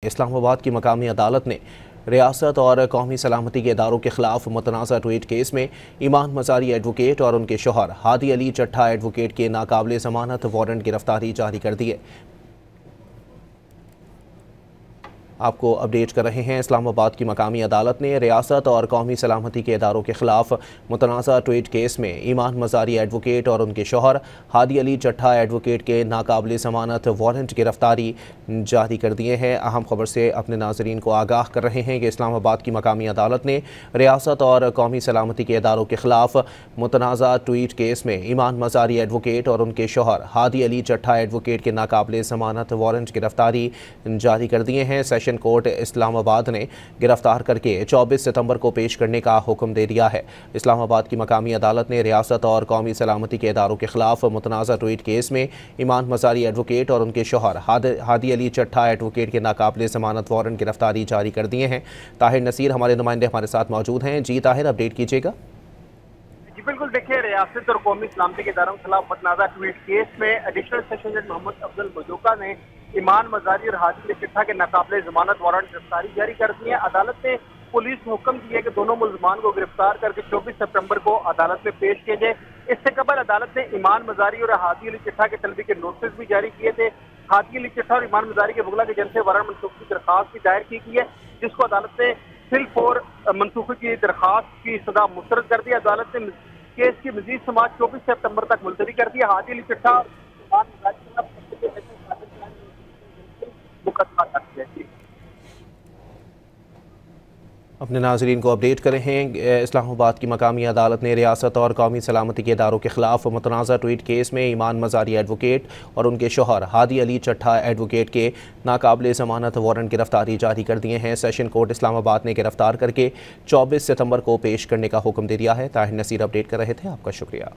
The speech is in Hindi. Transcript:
इस्लामाबाद की मकामी अदालत ने रियासत और कौमी सलामती के इदारों के खिलाफ मुतनाज़ा ट्वीट केस में ईमान मज़ारी एडवोकेट और उनके शौहर हादी अली चट्ठा एडवोकेट के नाकाबिले ज़मानत वारंट गिरफ्तारी जारी कर दी है। आपको अपडेट कर रहे हैं। इस्लामाबाद की मकामी अदालत ने रियासत और कौमी सलामती के इदारों के खिलाफ मुतनाज़ा ट्वीट केस में ईमान मज़ारी एडवोकेट और उनके शौहर हादी अली चट्ठा एडवोकेट के नाकाबिले ज़मानत वारंट गिरफ्तारी जारी कर दिए हैं। अहम खबर से अपने नाजरीन को आगाह कर रहे हैं कि इस्लामाबाद की मकामी अदालत ने रियासत और कौमी सलामती के इदारों के खिलाफ मुतनाज़ा ट्वीट केस में ईमान मज़ारी एडवोकेट और उनके शौहर हादी अली चट्ठा एडवोकेट के नाकाबिले ज़मानत वारंट गिरफ्तारी जारी कर दिए हैं। सेशन कोर्ट इस्लामाबाद ने गिरफ्तार करके 24 सितंबर को पेश करने का हुक्म दे दिया है। इस्लामाबाद की मकामी अदालत ने रियासत और कौमी सलामती के इदारों के खिलाफ मुतनाज़ा ट्वीट केस में ईमान मज़ारी एडवोकेट और उनके शौहर हादी अली चट्ठा एडवोकेट के नाकाबिले ज़मानत वारंट गिरफ्तारी जारी कर दिए हैं। ताहिर नसीर हमारे नुमाइंदे हमारे साथ मौजूद हैं। जी ताहिर, अपडेट कीजिएगा। जी बिल्कुल, देखिए रियासत और कौमी सलामती के इदारों के खिलाफ मुतनाज़ा ट्वीट केस में एडिशनल सेशन जज मोहम्मद अफजल मजूका ने ईमान मज़ारी और हादी अली चट्ठा के नाकाबिले ज़मानत वारंट गिरफ्तारी जारी कर दी है। अदालत ने पुलिस को हुक्म दिया कि दोनों मुल्ज़मान को गिरफ्तार करके 24 सितंबर को अदालत में पेश किए जाए। इससे कबल अदालत ने ईमान मज़ारी और हादी अली चट्ठा के तलबी के नोटिस भी जारी किए थे। हादी अली चट्ठा और ईमान मज़ारी के वकला की जानब से वारंट मनसूखी की दरख्वास्त भी दायर की गई है, जिसको अदालत ने फिल मनसूखी की दरख्वास्त की सजा मुस्तरद कर दी। अदालत ने केस की मजीद समाअत 24 सितंबर तक मुलतवी कर दी। हादी अली चट्ठा और ईमान मज़ारी के खिलाफ मुकदमा दर्ज है। अपने नाजरीन को अपडेट करें हैं। इस्लामाबाद की मकामी अदालत ने रियासत और कौमी सलामती के इदारों के खिलाफ मुतनाज़ा ट्वीट केस में ईमान मज़ारी एडवोकेट और उनके शौहर हादी अली चट्ठा एडवोकेट के नाकाबिले ज़मानत वारंट गिरफ्तारी जारी कर दिए हैं। सेशन कोर्ट इस्लामाबाद ने गिरफ्तार करके 24 सितंबर को पेश करने का हुक्म दे दिया है। ताहिर नसीर अपडेट कर रहे थे। आपका शुक्रिया।